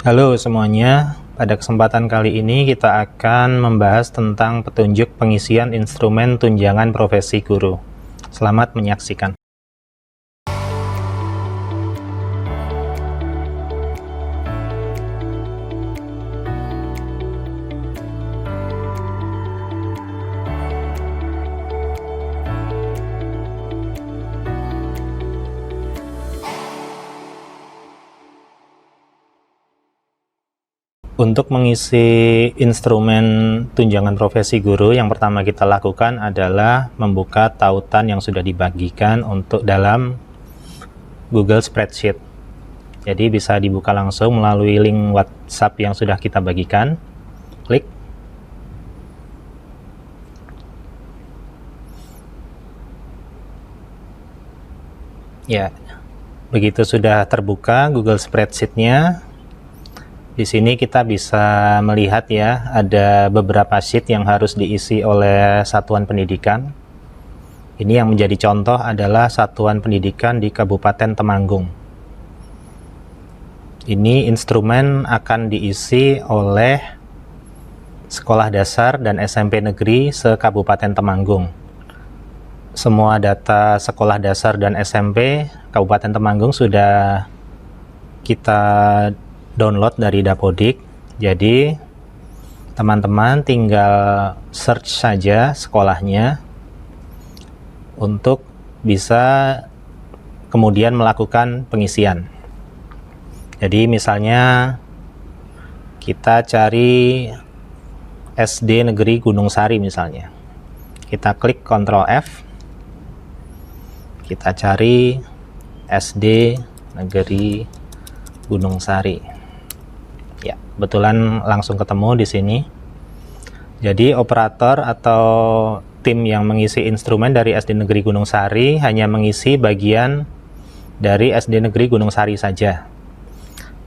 Halo semuanya, pada kesempatan kali ini kita akan membahas tentang petunjuk pengisian instrumen tunjangan profesi guru. Selamat menyaksikan. Untuk mengisi instrumen tunjangan profesi guru, yang pertama kita lakukan adalah membuka tautan yang sudah dibagikan untuk dalam Google Spreadsheet. Jadi bisa dibuka langsung melalui link WhatsApp yang sudah kita bagikan. Klik. Ya, begitu sudah terbuka Google Spreadsheet-nya, di sini kita bisa melihat ya, ada beberapa sheet yang harus diisi oleh satuan pendidikan. Ini yang menjadi contoh adalah satuan pendidikan di Kabupaten Temanggung. Ini instrumen akan diisi oleh sekolah dasar dan SMP negeri se-Kabupaten Temanggung. Semua data sekolah dasar dan SMP Kabupaten Temanggung sudah kita download dari Dapodik. Jadi teman-teman tinggal search saja sekolahnya untuk bisa kemudian melakukan pengisian. Jadi misalnya kita cari SD Negeri Gunung Sari misalnya. Kita klik Ctrl F. Kita cari SD Negeri Gunung Sari. Ya, kebetulan langsung ketemu di sini. Jadi operator atau tim yang mengisi instrumen dari SD Negeri Gunung Sari hanya mengisi bagian dari SD Negeri Gunung Sari saja.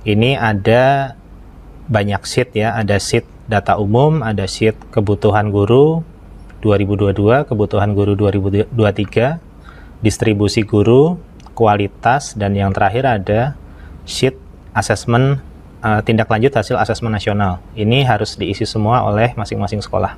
Ini ada banyak sheet ya, ada sheet data umum, ada sheet kebutuhan guru 2022, kebutuhan guru 2023, distribusi guru, kualitas, dan yang terakhir ada sheet asesmen tindak lanjut hasil asesmen nasional. Ini harus diisi semua oleh masing-masing sekolah.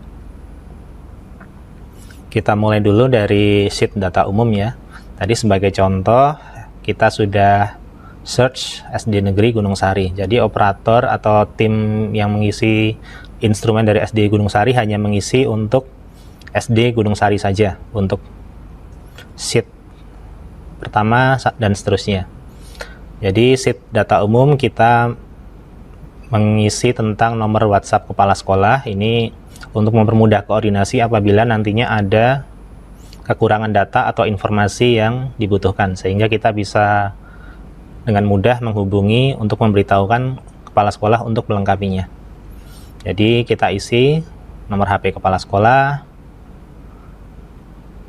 Kita mulai dulu dari sheet data umum ya. Tadi sebagai contoh kita sudah search SD Negeri Gunung Sari. Jadi operator atau tim yang mengisi instrumen dari SD Gunung Sari hanya mengisi untuk SD Gunung Sari saja untuk sheet pertama dan seterusnya. Jadi sheet data umum kita mengisi tentang nomor WhatsApp kepala sekolah. Ini untuk mempermudah koordinasi apabila nantinya ada kekurangan data atau informasi yang dibutuhkan, sehingga kita bisa dengan mudah menghubungi untuk memberitahukan kepala sekolah untuk melengkapinya. Jadi kita isi nomor HP kepala sekolah,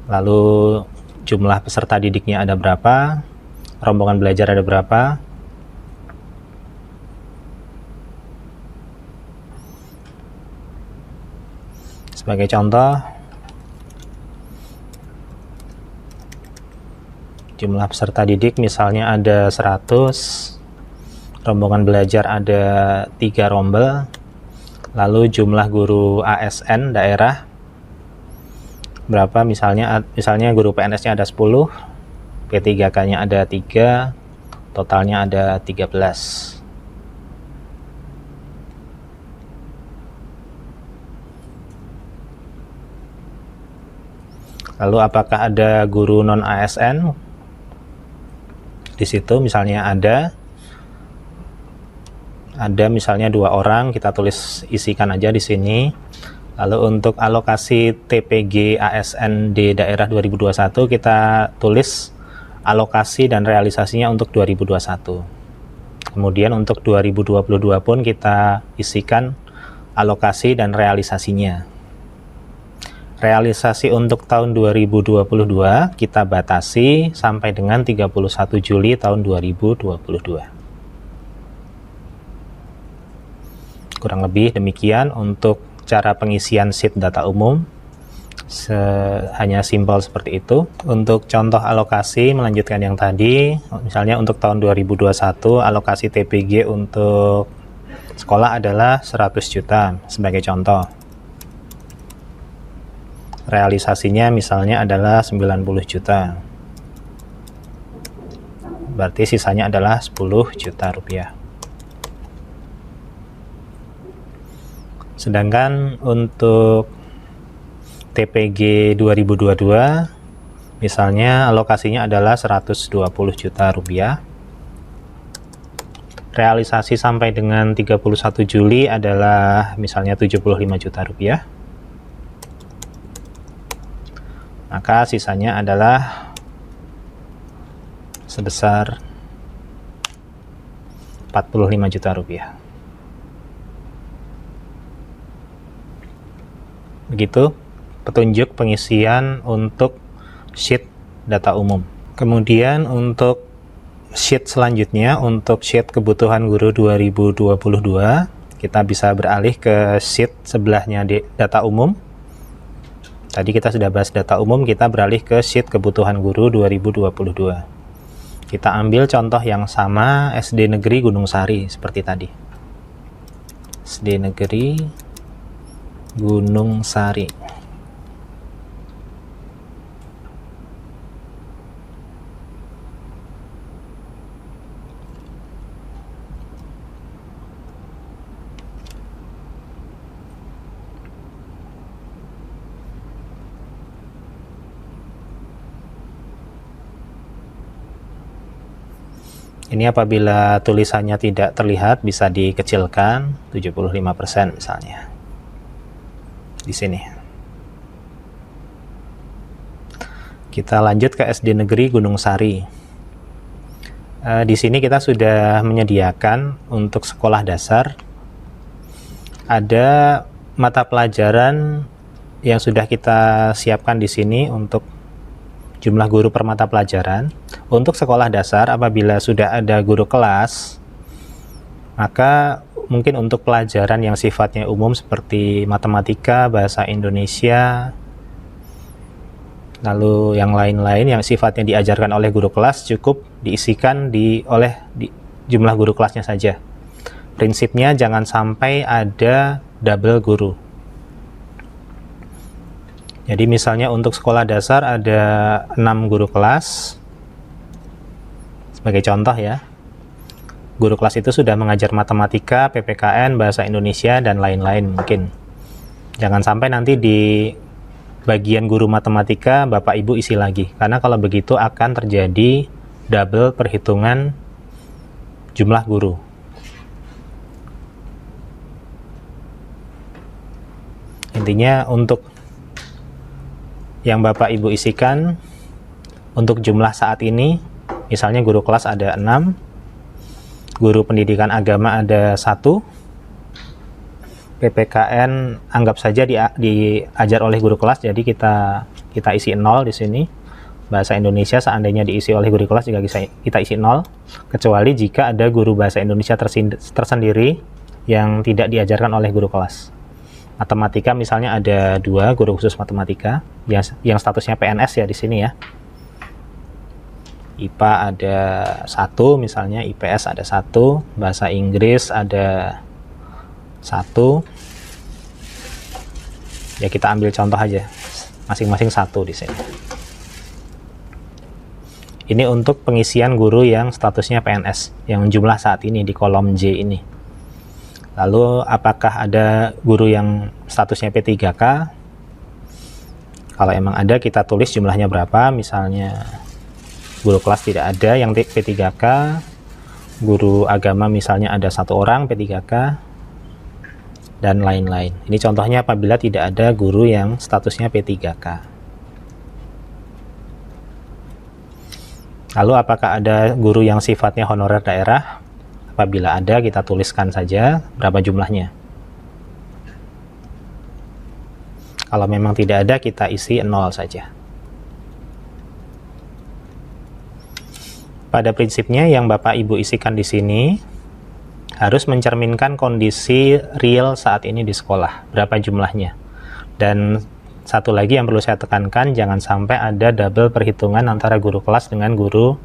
lalu jumlah peserta didiknya ada berapa, rombongan belajar ada berapa, sebagai contoh jumlah peserta didik misalnya ada 100, rombongan belajar ada 3 rombel, lalu jumlah guru ASN daerah berapa, misalnya guru PNS-nya ada 10, P3K-nya ada 3, totalnya ada 13. Lalu apakah ada guru non ASN? Di situ misalnya ada misalnya 2 orang, kita tulis isikan aja di sini. Lalu untuk alokasi TPG ASN di daerah 2021 kita tulis alokasi dan realisasinya untuk 2021. Kemudian untuk 2022 pun kita isikan alokasi dan realisasinya. Realisasi untuk tahun 2022 kita batasi sampai dengan 31 Juli tahun 2022. Kurang lebih demikian untuk cara pengisian sheet data umum. Hanya simpel seperti itu. Untuk contoh alokasi, melanjutkan yang tadi, misalnya untuk tahun 2021 alokasi TPG untuk Sekolah adalah 100 juta sebagai contoh. Realisasinya misalnya adalah 90 juta. Berarti sisanya adalah 10 juta rupiah. Sedangkan untuk TPG 2022 misalnya alokasinya adalah 120 juta rupiah. Realisasi sampai dengan 31 Juli adalah misalnya 75 juta rupiah. Maka sisanya adalah sebesar 45 juta rupiah. Begitu petunjuk pengisian untuk sheet data umum. Kemudian untuk sheet selanjutnya, untuk sheet kebutuhan guru 2022, kita bisa beralih ke sheet sebelahnya di data umum. Tadi kita sudah bahas data umum, kita beralih ke sheet kebutuhan guru 2022. Kita ambil contoh yang sama, SD Negeri Gunung Sari seperti tadi. SD Negeri Gunung Sari. Ini apabila tulisannya tidak terlihat bisa dikecilkan 75% misalnya. Di sini. Kita lanjut ke SD Negeri Gunung Sari. Di sini kita sudah menyediakan untuk sekolah dasar ada mata pelajaran yang sudah kita siapkan di sini untuk jumlah guru per mata pelajaran. Untuk sekolah dasar, apabila sudah ada guru kelas, maka mungkin untuk pelajaran yang sifatnya umum seperti matematika, bahasa Indonesia, lalu yang lain-lain yang sifatnya diajarkan oleh guru kelas cukup diisikan oleh jumlah guru kelasnya saja. Prinsipnya jangan sampai ada double guru. Jadi misalnya untuk sekolah dasar ada 6 guru kelas. Sebagai contoh ya, guru kelas itu sudah mengajar matematika, PPKN, bahasa Indonesia, dan lain-lain mungkin. Jangan sampai nanti di bagian guru matematika Bapak Ibu isi lagi, karena kalau begitu akan terjadi double perhitungan jumlah guru. Intinya untuk yang Bapak Ibu isikan untuk jumlah saat ini, misalnya guru kelas ada 6, guru pendidikan agama ada 1, PPKN anggap saja diajar oleh guru kelas, jadi kita isi 0 di sini. Bahasa Indonesia seandainya diisi oleh guru kelas juga kita isi 0, kecuali jika ada guru bahasa Indonesia tersendiri yang tidak diajarkan oleh guru kelas. Matematika misalnya ada 2 guru khusus matematika yang statusnya PNS ya di sini ya. IPA ada 1 misalnya, IPS ada 1, bahasa Inggris ada 1. Ya kita ambil contoh aja, masing-masing 1 di sini. Ini untuk pengisian guru yang statusnya PNS, yang jumlah saat ini di kolom J ini. Lalu apakah ada guru yang statusnya P3K? Kalau emang ada, kita tulis jumlahnya berapa. Misalnya guru kelas tidak ada yang P3K, guru agama misalnya ada 1 orang P3K, dan lain-lain. Ini contohnya apabila tidak ada guru yang statusnya P3K. Lalu apakah ada guru yang sifatnya honorer daerah? Apabila ada, kita tuliskan saja berapa jumlahnya. Kalau memang tidak ada, kita isi 0 saja. Pada prinsipnya yang Bapak Ibu isikan di sini harus mencerminkan kondisi real saat ini di sekolah, berapa jumlahnya. Dan satu lagi yang perlu saya tekankan, jangan sampai ada double perhitungan antara guru kelas dengan guru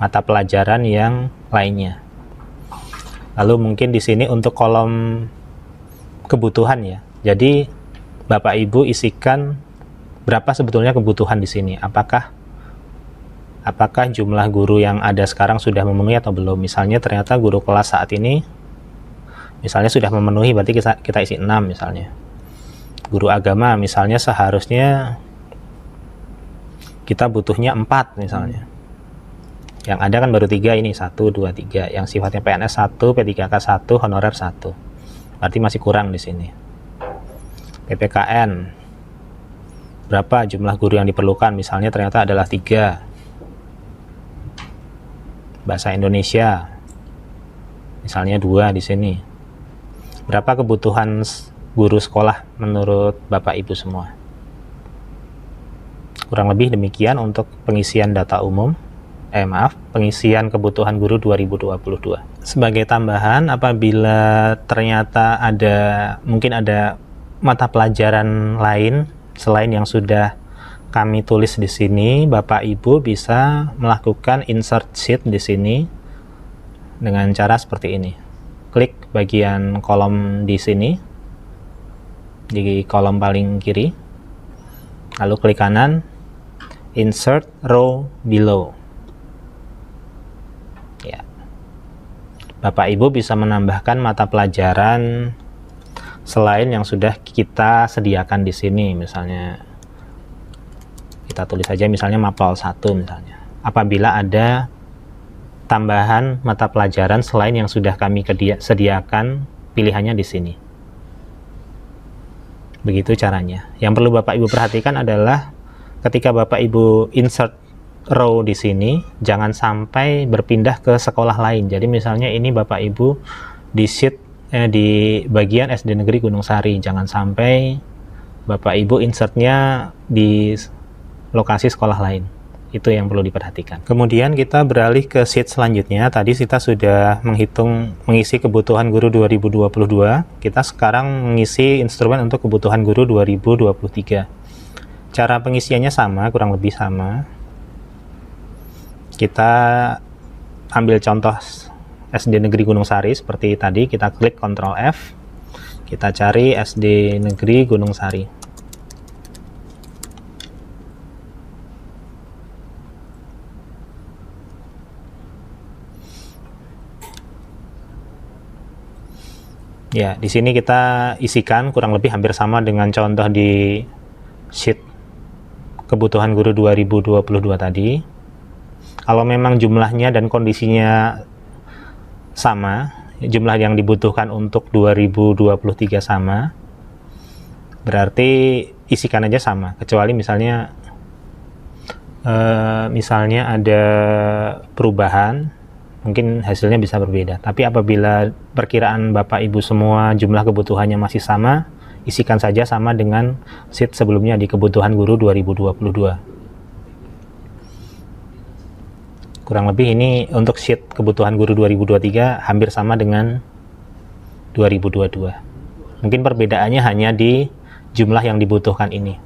mata pelajaran yang lainnya. Lalu mungkin di sini untuk kolom kebutuhan ya. Jadi Bapak Ibu isikan berapa sebetulnya kebutuhan di sini. Apakah jumlah guru yang ada sekarang sudah memenuhi atau belum. Misalnya ternyata guru kelas saat ini misalnya sudah memenuhi, berarti kita isi 6 misalnya. Guru agama misalnya seharusnya kita butuhnya 4 misalnya. Yang ada kan baru 3 ini, 1, 2, 3. Yang sifatnya PNS 1, P3K 1, honorer 1. Berarti masih kurang di sini. PPKN. Berapa jumlah guru yang diperlukan? Misalnya ternyata adalah 3. Bahasa Indonesia. Misalnya 2 di sini. Berapa kebutuhan guru sekolah menurut Bapak Ibu semua? Kurang lebih demikian untuk pengisian data umum. Pengisian kebutuhan guru 2022. Sebagai tambahan, apabila ternyata mungkin ada mata pelajaran lain selain yang sudah kami tulis di sini, Bapak Ibu bisa melakukan insert sheet di sini dengan cara seperti ini. Klik bagian kolom di sini, di kolom paling kiri, lalu klik kanan, insert row below. Ya. Bapak Ibu bisa menambahkan mata pelajaran selain yang sudah kita sediakan di sini. Misalnya kita tulis saja misalnya mapel 1 misalnya. Apabila ada tambahan mata pelajaran selain yang sudah kami sediakan, pilihannya di sini. Begitu caranya. Yang perlu Bapak Ibu perhatikan adalah ketika Bapak Ibu insert row di sini, jangan sampai berpindah ke sekolah lain. Jadi misalnya ini Bapak Ibu di sheet di bagian SD Negeri Gunung Sari, jangan sampai Bapak Ibu insertnya di lokasi sekolah lain. Itu yang perlu diperhatikan. Kemudian kita beralih ke sheet selanjutnya. Tadi kita sudah mengisi kebutuhan guru 2022. Kita sekarang mengisi instrumen untuk kebutuhan guru 2023. Cara pengisiannya sama, kurang lebih sama. Kita ambil contoh SD Negeri Gunung Sari seperti tadi, kita klik Ctrl F, kita cari SD Negeri Gunung Sari. Ya, di sini kita isikan kurang lebih hampir sama dengan contoh di sheet kebutuhan guru 2022 tadi. Kalau memang jumlahnya dan kondisinya sama, jumlah yang dibutuhkan untuk 2023 sama, berarti isikan aja sama, kecuali misalnya ada perubahan, mungkin hasilnya bisa berbeda. Tapi apabila perkiraan Bapak Ibu semua jumlah kebutuhannya masih sama, isikan saja sama dengan sheet sebelumnya di kebutuhan guru 2022. Kurang lebih ini untuk sheet kebutuhan guru 2023 hampir sama dengan 2022. Mungkin perbedaannya hanya di jumlah yang dibutuhkan ini.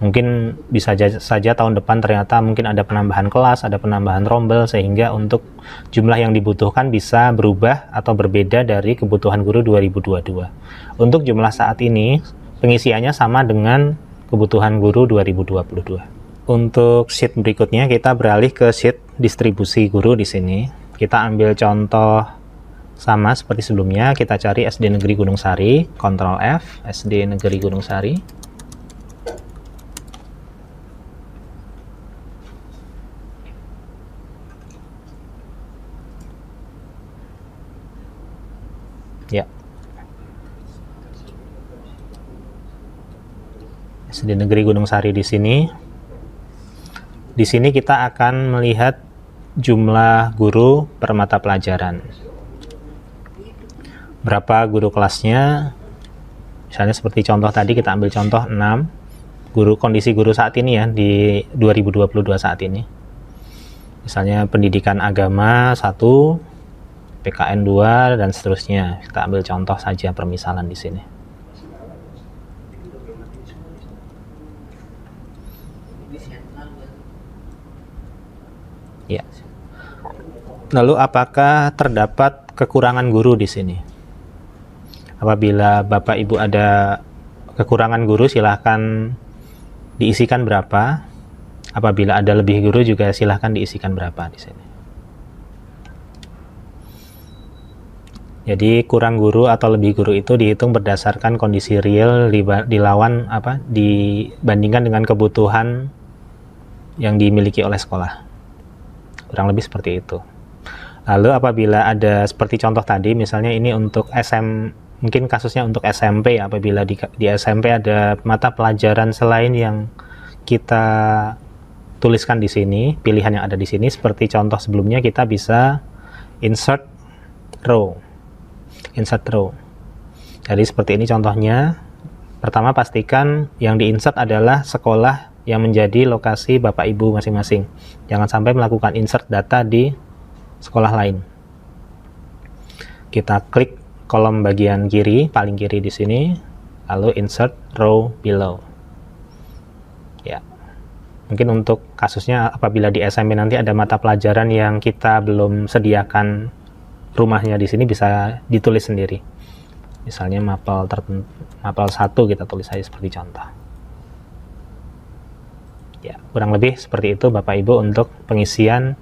Mungkin bisa saja tahun depan ternyata mungkin ada penambahan kelas, ada penambahan rombel, sehingga untuk jumlah yang dibutuhkan bisa berubah atau berbeda dari kebutuhan guru 2022. Untuk jumlah saat ini, pengisiannya sama dengan kebutuhan guru 2022. Untuk sheet berikutnya kita beralih ke sheet distribusi guru di sini. Kita ambil contoh sama seperti sebelumnya, kita cari SD Negeri Gunung Sari, Ctrl F, SD Negeri Gunung Sari. Ya. SD Negeri Gunung Sari di sini. Di sini kita akan melihat jumlah guru per mata pelajaran. Berapa guru kelasnya? Misalnya seperti contoh tadi, kita ambil contoh 6. Kondisi guru saat ini ya, di 2022 saat ini. Misalnya pendidikan agama 1, PKN 2, dan seterusnya. Kita ambil contoh saja permisalan di sini. Ya. Lalu apakah terdapat kekurangan guru di sini. Apabila Bapak Ibu ada kekurangan guru, silahkan diisikan berapa. Apabila ada lebih guru juga silahkan diisikan berapa di sini. Jadi kurang guru atau lebih guru itu dihitung berdasarkan kondisi real dibandingkan dengan kebutuhan yang dimiliki oleh sekolah. Kurang lebih seperti itu. Lalu apabila ada seperti contoh tadi, misalnya ini untuk mungkin kasusnya untuk SMP, apabila di SMP ada mata pelajaran selain yang kita tuliskan di sini, pilihan yang ada di sini, seperti contoh sebelumnya kita bisa insert row. Jadi seperti ini contohnya. Pertama, pastikan yang di-insert adalah sekolah yang menjadi lokasi Bapak Ibu masing-masing. Jangan sampai melakukan insert data di sekolah lain. Kita klik kolom bagian kiri, paling kiri di sini, lalu insert row below. Ya. Mungkin untuk kasusnya apabila di SMP nanti ada mata pelajaran yang kita belum sediakan rumahnya di sini, bisa ditulis sendiri. Misalnya mapel 1 kita tulis saja seperti contoh. Ya, kurang lebih seperti itu Bapak Ibu untuk pengisian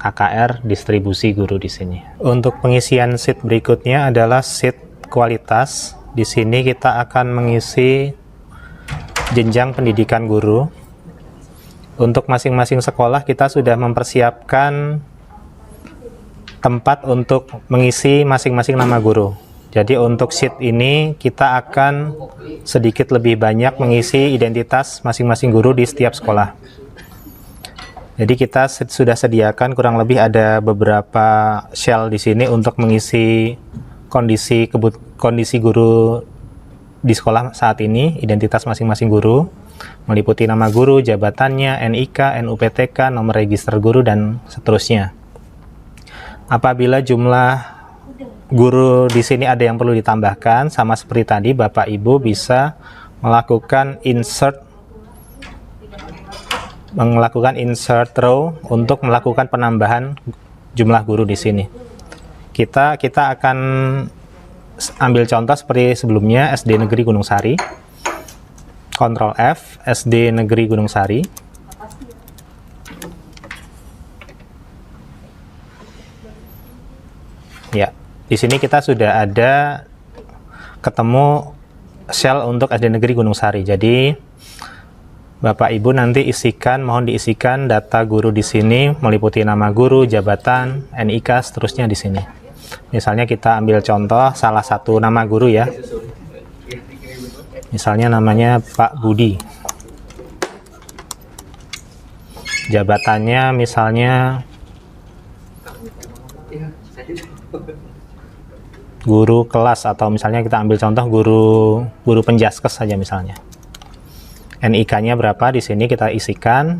KKR distribusi guru di sini. Untuk pengisian sheet berikutnya adalah sheet kualitas. Di sini kita akan mengisi jenjang pendidikan guru. Untuk masing-masing sekolah kita sudah mempersiapkan tempat untuk mengisi masing-masing nama guru. Jadi untuk sheet ini kita akan sedikit lebih banyak mengisi identitas masing-masing guru di setiap sekolah. Jadi kita sudah sediakan kurang lebih ada beberapa shell di sini untuk mengisi kondisi guru di sekolah saat ini, identitas masing-masing guru, meliputi nama guru, jabatannya, NIK, NUPTK, nomor register guru, dan seterusnya. Apabila jumlah guru di sini ada yang perlu ditambahkan, sama seperti tadi, Bapak Ibu bisa melakukan insert row untuk melakukan penambahan jumlah guru di sini. Kita akan ambil contoh seperti sebelumnya, SD Negeri Gunung Sari. Ctrl F, SD Negeri Gunung Sari. Ya, di sini kita sudah ada ketemu shell untuk SD Negeri Gunung Sari. Jadi Bapak Ibu nanti mohon diisikan data guru di sini, meliputi nama guru, jabatan, NIK, seterusnya di sini. Misalnya kita ambil contoh salah satu nama guru ya. Misalnya namanya Pak Budi. Jabatannya misalnya guru kelas, atau misalnya kita ambil contoh guru penjaskes saja misalnya. NIK-nya berapa di sini kita isikan.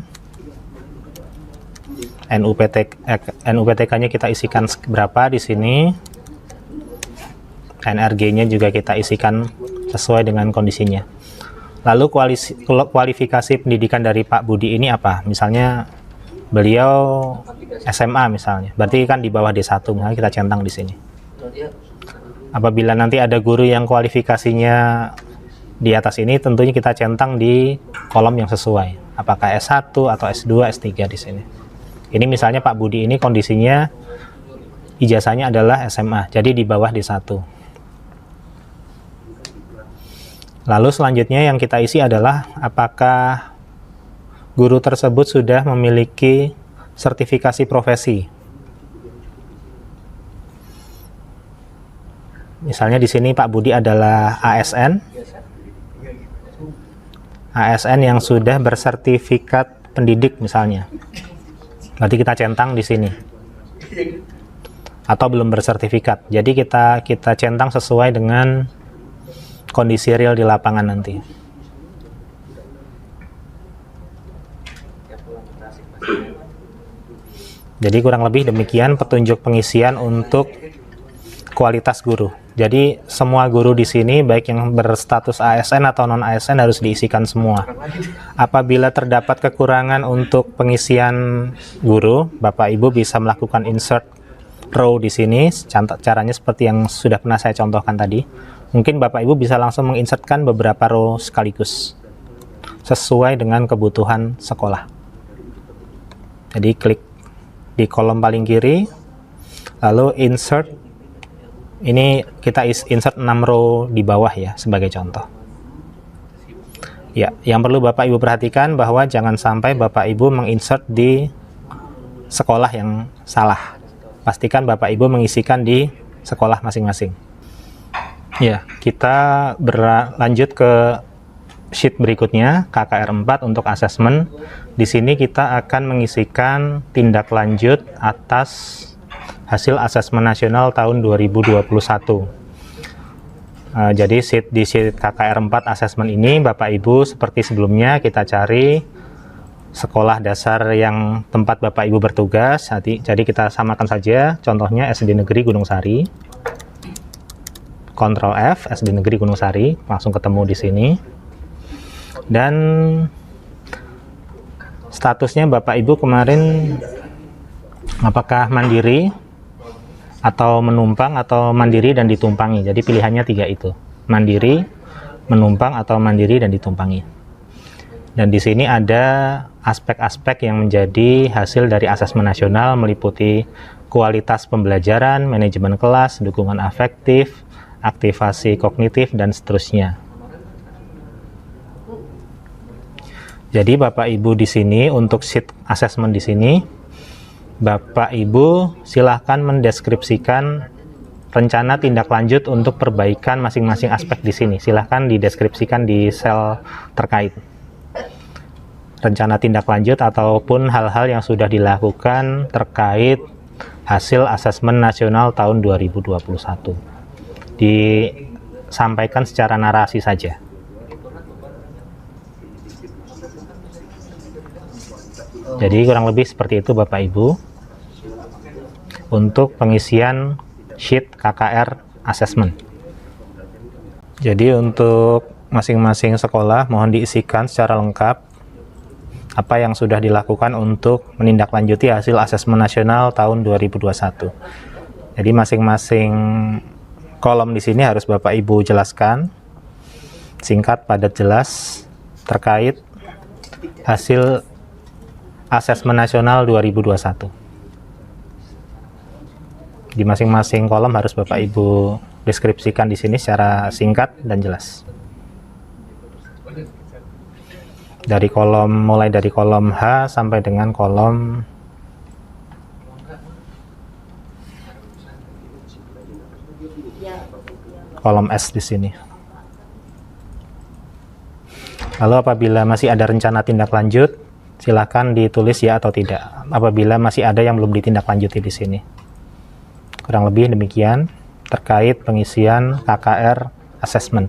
NUPTK-nya kita isikan berapa di sini. NRG-nya juga kita isikan sesuai dengan kondisinya. Lalu kualifikasi pendidikan dari Pak Budi ini apa? Misalnya beliau SMA misalnya, berarti kan di bawah D1, misalnya kita centang di sini. Apabila nanti ada guru yang kualifikasinya di atas ini, tentunya kita centang di kolom yang sesuai. Apakah S1 atau S2, S3 di sini. Ini misalnya Pak Budi ini kondisinya ijazahnya adalah SMA, jadi di bawah D1. Lalu selanjutnya yang kita isi adalah apakah guru tersebut sudah memiliki sertifikasi profesi. Misalnya di sini Pak Budi adalah ASN yang sudah bersertifikat pendidik misalnya. Berarti kita centang di sini. Atau belum bersertifikat. Jadi kita centang sesuai dengan kondisi real di lapangan nanti. Jadi kurang lebih demikian petunjuk pengisian untuk kualitas guru. Jadi semua guru di sini baik yang berstatus ASN atau non ASN harus diisikan semua. Apabila terdapat kekurangan untuk pengisian guru, Bapak Ibu bisa melakukan insert row di sini. Caranya seperti yang sudah pernah saya contohkan tadi. Mungkin Bapak Ibu bisa langsung menginsertkan beberapa row sekaligus sesuai dengan kebutuhan sekolah. Jadi klik di kolom paling kiri, lalu insert. Ini kita insert 6 row di bawah ya, sebagai contoh. Ya, yang perlu Bapak Ibu perhatikan bahwa jangan sampai Bapak Ibu menginsert di sekolah yang salah. Pastikan Bapak Ibu mengisikan di sekolah masing-masing. Ya, kita berlanjut ke sheet berikutnya, KKR 4 untuk asesmen. Di sini kita akan mengisikan tindak lanjut atas hasil asesmen nasional tahun 2021. Jadi di sheet KKR 4 asesmen ini, Bapak Ibu seperti sebelumnya kita cari sekolah dasar yang tempat Bapak Ibu bertugas. Jadi kita samakan saja, contohnya SD Negeri Gunung Sari. Ctrl F, SD Negeri Gunung Sari, langsung ketemu di sini. Dan statusnya Bapak Ibu kemarin apakah mandiri atau menumpang atau mandiri dan ditumpangi. Jadi pilihannya 3 itu, mandiri, menumpang atau mandiri dan ditumpangi. Dan di sini ada aspek-aspek yang menjadi hasil dari asesmen nasional, meliputi kualitas pembelajaran, manajemen kelas, dukungan afektif, aktivasi kognitif, dan seterusnya. Jadi Bapak Ibu di sini untuk sheet assessment di sini, Bapak Ibu silahkan mendeskripsikan rencana tindak lanjut untuk perbaikan masing-masing aspek di sini. Silahkan dideskripsikan di sel terkait. Rencana tindak lanjut ataupun hal-hal yang sudah dilakukan terkait hasil asesmen nasional tahun 2021. Disampaikan secara narasi saja. Jadi kurang lebih seperti itu Bapak Ibu untuk pengisian sheet KKR assessment. Jadi untuk masing-masing sekolah mohon diisikan secara lengkap apa yang sudah dilakukan untuk menindaklanjuti hasil asesmen nasional tahun 2021. Jadi masing-masing kolom di sini harus Bapak Ibu jelaskan singkat, padat, jelas terkait hasil asesmen nasional 2021. Di masing-masing kolom harus Bapak Ibu deskripsikan di sini secara singkat dan jelas. Mulai dari kolom H sampai dengan kolom S di sini. Lalu apabila masih ada rencana tindak lanjut, silakan ditulis ya atau tidak. Apabila masih ada yang belum ditindaklanjuti di sini. Kurang lebih demikian terkait pengisian KKR assessment.